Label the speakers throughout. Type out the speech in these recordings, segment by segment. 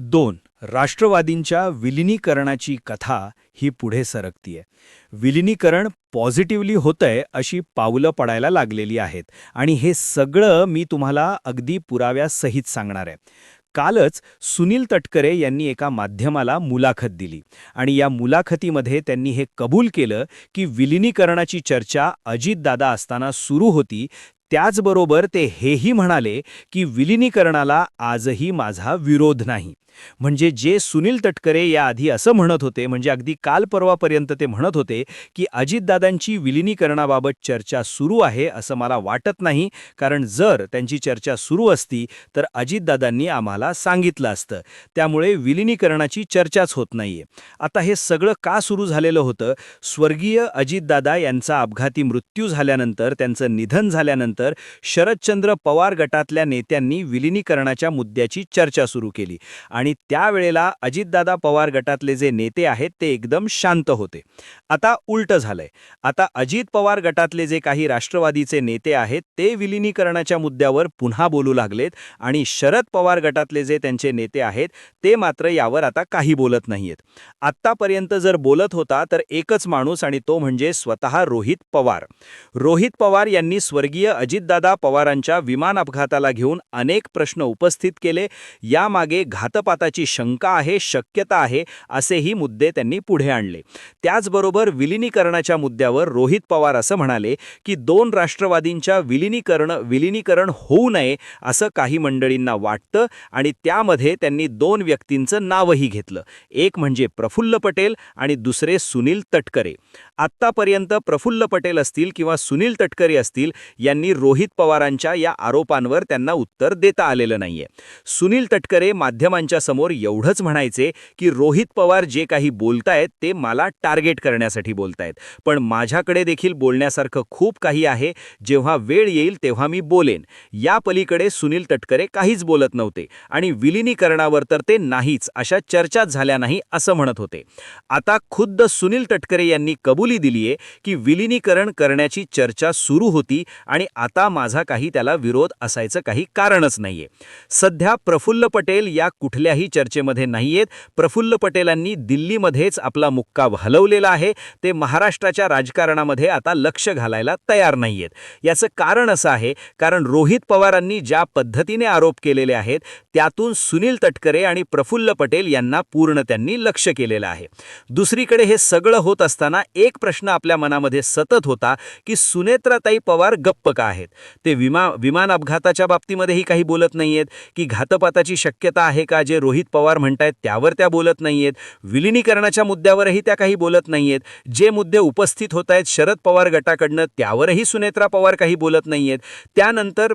Speaker 1: 2. राष्ट्रवादींच्या विलिनीकरणाची कथा ही पुढे सरकतीये. विलिनीकरण पॉझिटिव्हली होतंय अशी पावलं पडायला लागलेली आहेत आणि हे सगळं मी तुम्हाला अगदी पुराव्यासहित सांगणार आहे. कालच सुनील तटकरे यांनी एका माध्यमाला मुलाखत दिली आणि या मुलाखतीमध्ये त्यांनी हे कबूल केलं की विलिनीकरणाची चर्चा अजितदादा असताना सुरू होती. त्याचबरोबर ते हेही म्हणाले की विलिनीकरणाला आजही माझा विरोध नाही. म्हणजे जे सुनील तटकरे याआधी असं म्हणत होते, म्हणजे अगदी काल परवापर्यंत ते म्हणत होते की अजितदादांची विलिनीकरणाबाबत चर्चा सुरू आहे असं मला वाटत नाही, कारण जर त्यांची चर्चा सुरू असती तर अजितदादांनी आम्हाला सांगितलं असतं. त्यामुळे विलिनीकरणाची चर्चाच होत नाहीये. आता हे सगळं का सुरू झालेलं होतं? स्वर्गीय अजितदादा यांचा अपघाती मृत्यू झाल्यानंतर, त्यांचं निधन झाल्यानंतर शरदचंद्र पवार गटातल्या नेत्यांनी विलिनीकरणाच्या मुद्द्याची चर्चा सुरू केली आणि त्यावेळेला अजितदादा पवार गटातले जे नेते आहेत ते एकदम शांत होते. आता उलटं झालंय. आता अजित पवार गटातले जे काही राष्ट्रवादीचे नेते आहेत ते विलिनीकरणाच्या मुद्द्यावर पुन्हा बोलू लागलेत आणि शरद पवार गटातले जे त्यांचे नेते आहेत ते मात्र यावर आता काही बोलत नाहीयेत. आत्तापर्यंत जर बोलत होता तर एकच माणूस आणि तो म्हणजे स्वतः रोहित पवार. रोहित पवार यांनी स्वर्गीय अजितदादा पवारांच्या विमान अपघाताला घेऊन अनेक प्रश्न उपस्थित केले. यामागे घातपाताची शंका आहे, शक्यता आहे असेही मुद्दे त्यांनी पुढे आणले. त्याचबरोबर विलिनीकरणाच्या मुद्द्यावर रोहित पवार असं म्हणाले की दोन राष्ट्रवादींच्या विलिनीकरण होऊ नये असं काही मंडळींना वाटतं आणि त्यामध्ये त्यांनी दोन व्यक्तींचं नावही घेतलं. एक म्हणजे प्रफुल्ल पटेल आणि दुसरे सुनील तटकरे. आत्तापर्यंत प्रफुल्ल पटेल असतील किंवा सुनील तटकरे असतील यांनी रोहित पवारांच्या या आरोपांवर त्यांना उत्तर देता आलेलं नाहीये. सुनील तटकरे माध्यमांच्या समोर एवढंच म्हणायचे की रोहित पवार जे काही बोलतायत ते मला टार्गेट करण्यासाठी बोलतायत, पण माझ्याकडे देखील बोलण्यासारखं खूप काही आहे. जेव्हा वेळ येईल तेव्हा मी बोलेन. या पलीकडे सुनील तटकरे काहीच बोलत नव्हते आणि विलिनीकरणावर तर ते नाहीच, अशा चर्चाच झाल्या नाही असं म्हणत होते. आता खुद्द सुनील तटकरे यांनी कबुली दिलीये की विलिनीकरण करण्याची चर्चा सुरू होती आणि आता माझा काही त्याला विरोध असायचं काही कारणच नाहीये. सध्या प्रफुल्ल पटेल या कुठल्याही चर्चेमध्ये नाहीयेत. प्रफुल्ल पटेलांनी दिल्लीमध्येच आपला मुक्काम हलवलेला आहे. ते महाराष्ट्राच्या राजकारणामध्ये आता लक्ष घालायला तयार नाहीयेत. याचं कारण असं आहे कारण रोहित पवारांनी ज्या पद्धतीने आरोप केलेले आहेत त्यातून सुनील तटकरे आणि प्रफुल्ल पटेल यांना पूर्ण त्यांनी लक्ष केलेलं आहे. दुसरीकडे हे सगळं होत असताना एक प्रश्न आपल्या मनामध्ये सतत होता की सुनेत्राताई पवार गप्प का आहेत? ते विमान अपघाताच्या बाबतीमध्येही काही बोलत नाहीयेत की घातपाताची शक्यता आहे का जे रोहित पवार म्हणतायत त्यावर त्या बोलत नाहीयेत. विलिनीकरणाच्या मुद्द्यावरही त्या काही बोलत नाहीयेत. जे मुद्दे उपस्थित होत आहेत शरद पवार गटाकडनं त्यावरही सुनेत्रा पवार काही बोलत नाहीयेत. त्यानंतर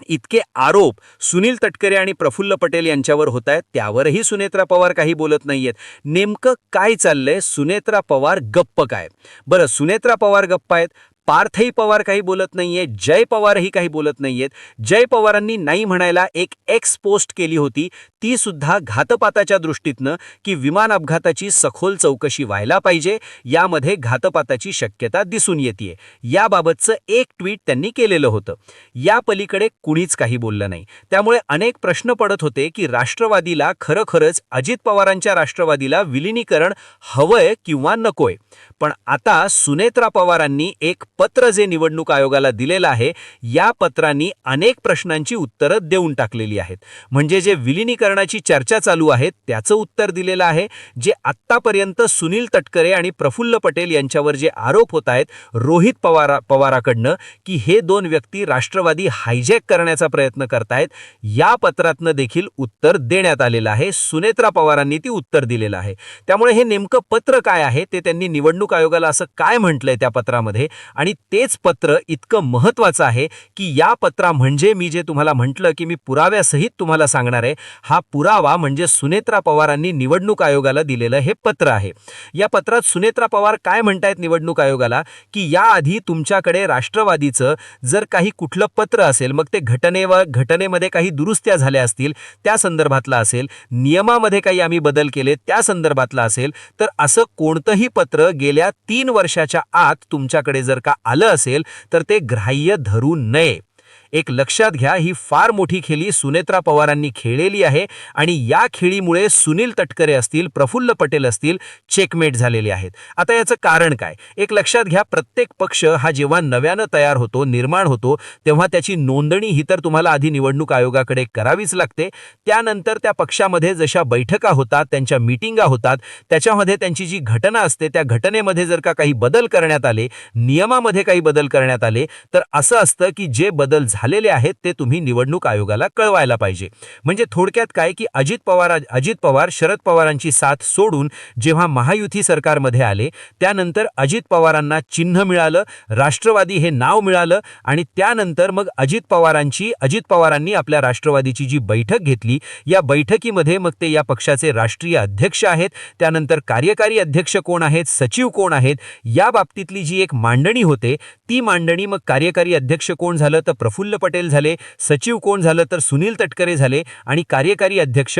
Speaker 1: इतके आरोप सुनील तटकरे आणि प्रफुल्ल पटेल यांच्यावर होत आहेत त्यावरही सुनेत्रा पवार काही बोलत नाहीयेत. नेमकं काय चाललंय? सुनेत्रा पवार गप्प काय? बरं, सुनेत्रा पवार गप्प आहेत, पार्थही पवार काही बोलत नाहीये, जय पवारही काही बोलत नाहीयेत. जय पवारांनी नाही म्हणायला एक एक्स पोस्ट केली होती, ती सुद्धा घातपाताच्या दृष्टीतनं की विमान अपघाताची सखोल चौकशी व्हायला पाहिजे, यामध्ये घातपाताची शक्यता दिसून येते, याबाबतचं एक ट्विट त्यांनी केलेलं होतं. या पलीकडे कुणीच काही बोललं नाही. त्यामुळे अनेक प्रश्न पडत होते की राष्ट्रवादीला खरंच अजित पवारांच्या राष्ट्रवादीला विलिनीकरण हवंय किंवा नकोय. पण आता सुनेत्रा पवारांनी एक पत्र जे निवडणूक आयोगाला दिलेलं आहे या पत्रांनी अनेक प्रश्नांची उत्तरं देऊन टाकलेली आहेत. म्हणजे जे विलिनीकरणाची चर्चा चालू आहे त्याचं उत्तर दिलेलं आहे. जे आत्तापर्यंत सुनील तटकरे आणि प्रफुल्ल पटेल यांच्यावर जे आरोप होत आहेत रोहित पवाराकडनं की हे दोन व्यक्ती राष्ट्रवादी हायजॅक करण्याचा प्रयत्न करतायत, या पत्रातनं देखील उत्तर देण्यात आलेलं आहे. सुनेत्रा पवारांनी ती उत्तर दिलेलं आहे. त्यामुळे हे नेमकं पत्र काय आहे ते त्यांनी निवडणूक आयोगाला असं काय म्हटलंय त्या पत्रामध्ये आणि तेच पत्र इतकं महत्त्वाचं आहे की या पत्रा म्हणजे मी जे तुम्हाला म्हटलं की मी पुराव्यासहित तुम्हाला सांगणार आहे, हा पुरावा म्हणजे सुनेत्रा पवारांनी निवडणूक आयोगाला दिलेलं हे पत्र आहे. या पत्रात सुनेत्रा पवार काय म्हणतायत निवडणूक आयोगाला की याआधी तुमच्याकडे राष्ट्रवादीचं जर काही कुठलं पत्र असेल, मग ते घटनेमध्ये काही दुरुस्त्या झाल्या असतील त्या संदर्भातला असेल, नियमामध्ये काही आम्ही बदल केले त्या संदर्भातला असेल, तर असं कोणतंही पत्र गेल्या 3 वर्षाच्या आत तुमच्याकडे जर का आलं असेल तर ते ग्राह्य धरू नये.
Speaker 2: एक लक्षात घ्या, ही फार मोठी खेळी सुनेत्रा पवारांनी खेळलेली आहे आणि या खेळीमुळे सुनील तटकरे असतील, प्रफुल्ल पटेल असतील, चेकमेट झालेले आहेत. आता याचं कारण काय? एक लक्षात घ्या, प्रत्येक पक्ष हा जेव्हा नव्यानं तयार होतो, निर्माण होतो, तेव्हा त्याची नोंदणी ही तर तुम्हाला आधी निवडणूक आयोगाकडे करावीच लागते. त्यानंतर त्या पक्षामध्ये जशा बैठका होतात, त्यांच्या मीटिंगा होतात, त्याच्यामध्ये त्यांची जी घटना असते, त्या घटनेमध्ये जर का काही बदल करण्यात आले, नियमामध्ये काही बदल करण्यात आले, तर असं असतं की जे बदल झालेले आहेत ते तुम्ही निवडणूक आयोगाला कळवायला पाहिजे. म्हणजे थोडक्यात काय की अजित पवार शरद पवारांची साथ सोडून जेव्हा महायुती सरकारमध्ये आले, त्यानंतर अजित पवारांना चिन्ह मिळालं, राष्ट्रवादी हे नाव मिळालं आणि त्यानंतर मग अजित पवारांनी आपल्या राष्ट्रवादीची जी बैठक घेतली, या बैठकीमध्ये मग ते या पक्षाचे राष्ट्रीय अध्यक्ष आहेत, त्यानंतर कार्यकारी अध्यक्ष कोण आहेत, सचिव कोण आहेत, या बाबतीतली जी एक मांडणी होते, ती मांडणी मग कार्यकारी अध्यक्ष कोण झालं तर प्रफुल्ल पटेल झाले, सचिव कोण झालं तर सुनील तटकरे झाले आणि कार्यकारी अध्यक्ष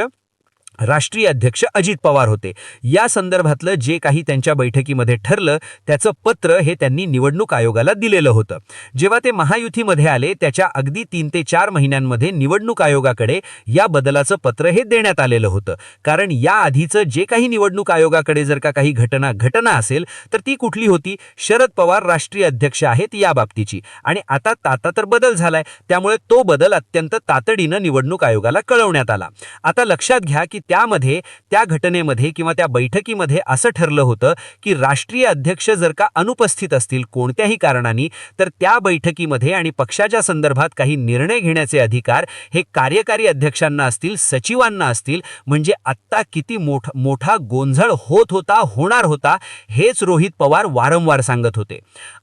Speaker 2: राष्ट्रीय अध्यक्ष अजित पवार होते. या संदर्भातलं जे काही त्यांच्या बैठकीमध्ये ठरलं त्याचं पत्र हे त्यांनी निवडणूक आयोगाला दिलेलं होतं. जेव्हा ते महायुतीमध्ये आले त्याच्या अगदी 3 ते 4 महिन्यांमध्ये निवडणूक आयोगाकडे या बदलाचं पत्र हे देण्यात आलेलं होतं. कारण या आधीचं जे काही निवडणूक आयोगाकडे जर का काही घटना असेल तर ती कुठली होती? शरद पवार राष्ट्रीय अध्यक्ष आहेत या बाबतीची. आणि आता तर बदल झालाय, त्यामुळे तो बदल अत्यंत तातडीनं निवडणूक आयोगाला कळवण्यात आला. आता लक्षात घ्या की त्यामध्ये, त्या घटनेमध्ये किंवा त्या बैठकीमध्ये असं ठरलं होतं की राष्ट्रीय अध्यक्ष जर का अनुपस्थित असतील कोणत्याही कारणाने, तर त्या बैठकीमध्ये आणि पक्षाच्या संदर्भात काही निर्णय घेण्याचे अधिकार हे कार्यकारी अध्यक्षांना असतील, सचिवांना असतील. म्हणजे आत्ता किती मोठा गोंधळ होणार होता हेच रोहित पवार वारंवार सांगत होते.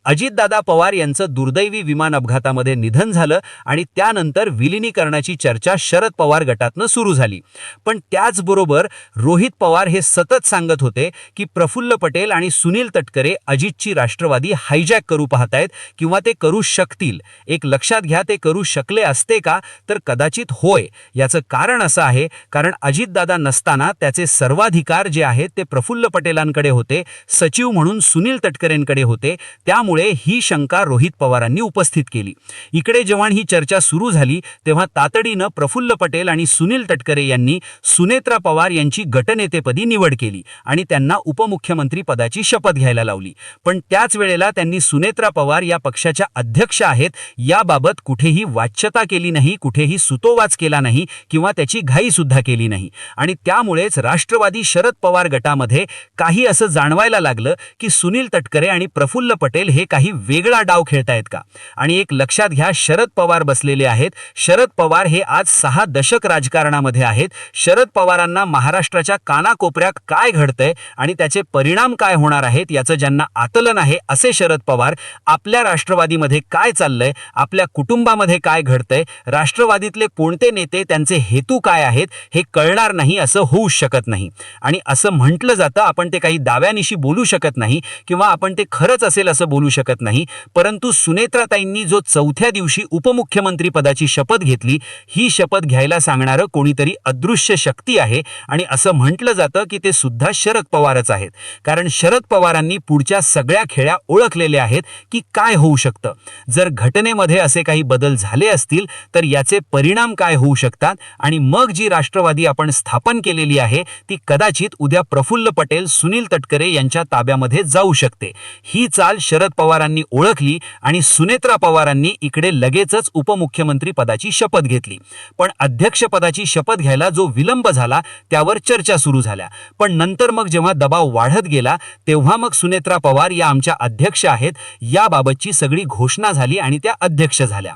Speaker 2: अजितदादा पवार यांचं दुर्दैवी विमान अपघातामध्ये निधन झालं आणि त्यानंतर विलिनीकरणाची चर्चा शरद पवार गटातनं सुरू झाली. पण त्याचबरोबर रोहित पवार हे सतत सांगत होते की प्रफुल्ल पटेल आणि सुनील तटकरे अजितची राष्ट्रवादी हायजॅक करू पाहतायत किंवा ते करू शकतील. एक लक्षात घ्या, ते करू शकले असते का? तर कदाचित होय. याचं कारण असं आहे कारण अजितदादा नसताना त्याचे सर्वाधिकार जे आहेत ते प्रफुल्ल पटेलांकडे होते, सचिव म्हणून सुनील तटकरेंकडे होते. त्यामुळे ही शंका रोहित पवारांनी उपस्थित केली. इकडे जेव्हा ही चर्चा सुरू झाली तेव्हा तातडीनं प्रफुल्ल पटेल आणि सुनील तटकरे यांनी सुनेत्रा पवार यांची गटनेतेपदी निवड केली आणि त्यांना उपमुख्यमंत्री पदाची शपथ घ्यायला लावली. पण त्याच वेळेला त्यांनी सुनेत्रा पवार या पक्षाच्या अध्यक्ष आहेत याबाबत कुठेही वाच्यता केली नाही, कुठेही सुतोवाच केला नाही किंवा त्याची घाई सुद्धा केली नाही. आणि त्यामुळेच राष्ट्रवादी शरद पवार गटामध्ये काही असं जाणवायला लागलं की सुनील तटकरे आणि प्रफुल्ल पटेल हे काही वेगळा डाव खेळतायत का? आणि एक लक्षात घ्या, शरद पवार बसलेले आहेत. शरद पवार हे आज 6 दशक राजकारणामध्ये आहेत. शरद पवारांना महाराष्ट्राच्या कानाकोपऱ्यात काय घडतंय आणि त्याचे परिणाम काय होणार आहेत याचं ज्यांना आकलन आहे असे शरद पवार आपल्या राष्ट्रवादीमध्ये काय चाललंय, आपल्या कुटुंबामध्ये काय घडतंय, राष्ट्रवादीतले कोणते नेते, त्यांचे हेतू काय आहेत हे कळणार नाही असं होऊ शकत नाही. आणि असं म्हटलं जातं, आपण ते काही दाव्यानिशी बोलू शकत नाही किंवा आपण ते खरंच असेल असं बोलू शकत नाही, परंतु सुनेत्राताईंनी जो 4थ्या दिवशी उपमुख्यमंत्री पदाची शपथ घेतली, ही शपथ घ्यायला सांगणारं कोणीतरी अदृश्य शक्ती आहे आणि असं म्हटलं जातं की ते सुद्धा शरद पवारच आहेत. कारण शरद पवारांनी पुढच्या सगळ्या खेळ्या ओळखलेल्या आहेत की काय होऊ शकतं. जर घटनेमध्ये असे काही बदल झाले असतील तर याचे परिणाम काय होऊ शकतात आणि मग जी राष्ट्रवादी आपण स्थापन केलेली आहे ती कदाचित उद्या प्रफुल्ल पटेल, सुनील तटकरे यांच्या ताब्यामध्ये जाऊ शकते. ही चाल शरद पवारांनी ओळखली आणि सुनेत्रा पवारांनी इकडे लगेचच उपमुख्यमंत्री पदाची शपथ घेतली. पण अध्यक्षपदाची शपथ घ्यायला जो विलंब झाला त्यावर चर्चा सुरू झाल्या. पण नंतर मग जेव्हा दबाव वाढत गेला तेव्हा मग सुनेत्रा पवार या आमच्या अध्यक्ष आहेत याबाबतची सगळी घोषणा झाली आणि त्या अध्यक्ष झाल्या.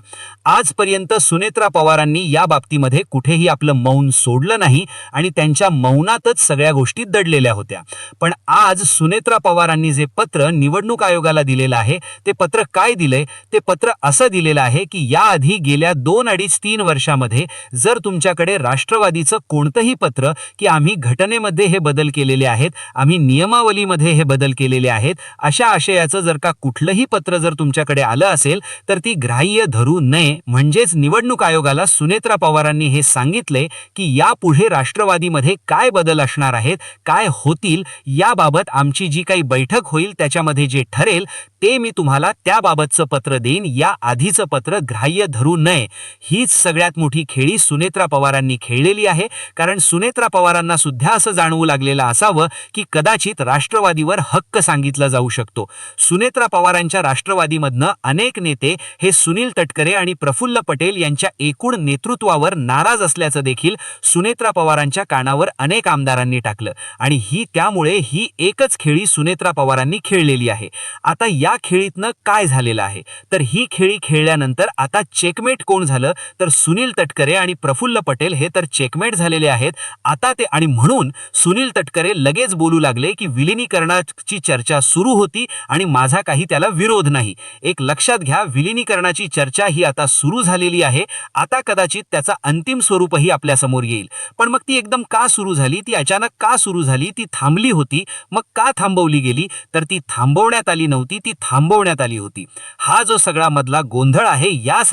Speaker 2: आजपर्यंत सुनेत्रा पवारांनी या बाबतीमध्ये कुठेही आपलं मौन सोडलं नाही आणि त्यांच्या मौनातच सगळ्या गोष्टी दडलेल्या होत्या. पण आज सुनेत्रा पवारांनी जे पत्र निवडणूक आयोगाला दिलेलं आहे ते पत्र काय दिलंय? ते पत्र असं दिलेलं आहे की याआधी गेल्या 2-2.5-3 वर्षामध्ये जर तुमच्याकडे राष्ट्रवादीचं कोणतंही पत्र की आम्ही घटनेमध्ये हे बदल केलेले आहेत, आम्ही नियमावलीमध्ये हे बदल केलेले आहेत, अशा आशयाचं जर का कुठलंही पत्र जर तुमच्याकडे आलं असेल तर ती ग्राह्य धरू नये. म्हणजेच निवडणूक आयोगाला सुनेत्रा पवारांनी हे सांगितले की यापुढे राष्ट्रवादीमध्ये काय बदल असणार आहेत, काय होतील, याबाबत आमची जी काही बैठक होईल त्याच्यामध्ये जे ठरेल ते मी तुम्हाला त्याबाबतचं पत्र देईन, या आधीचं पत्र ग्राह्य धरू नये. हीच सगळ्यात मोठी खेळी सुनेत्रा पवारांनी खेळलेली आहे. कारण सुनेत्रा पवारांना सुद्धा असं जाणवू लागलेलं असावं की कदाचित राष्ट्रवादीवर हक्क सांगितला जाऊ शकतो. सुनेत्रा पवारांच्या राष्ट्रवादीमधनं अनेक नेते हे सुनील तटकरे आणि प्रफुल्ल पटेल यांच्या एकूण नेतृत्वावर नाराज असल्याचं देखील सुनेत्रा पवारांच्या कानावर अनेक आमदारांनी टाकलं आणि त्यामुळे ही एकच खेळी सुनेत्रा पवारांनी खेळलेली आहे. आता या खेळीतनं काय झालेलं आहे तर ही खेळी खेळल्यानंतर आता चेकमेट कोण झालं तर सुनील तटकरे आणि प्रफुल्ल पटेल हे तर चेकमेट झालेले आहेत. आता ते आणि म्हणून सुनील तटकरे लगेच बोलू लागले की विलिनीकरणाची चर्चा सुरू होती आणि माझा काही त्याला विरोध नाही. एक लक्षात घ्या, विलिनीकरणाची चर्चा ही आता सुरू झालेली आहे. आता कदाचित त्याचा अंतिम स्वरूपही आपल्या समोर येईल. पण मग ती एकदम का सुरू झाली, ती अचानक का सुरू झाली, ती थांबली होती. मग का थांबवली गेली तर ती थांबवण्यात आली नव्हती, ती थांबवण्यात आली होती. हा जो सगळा मधला गोंधळ आहे या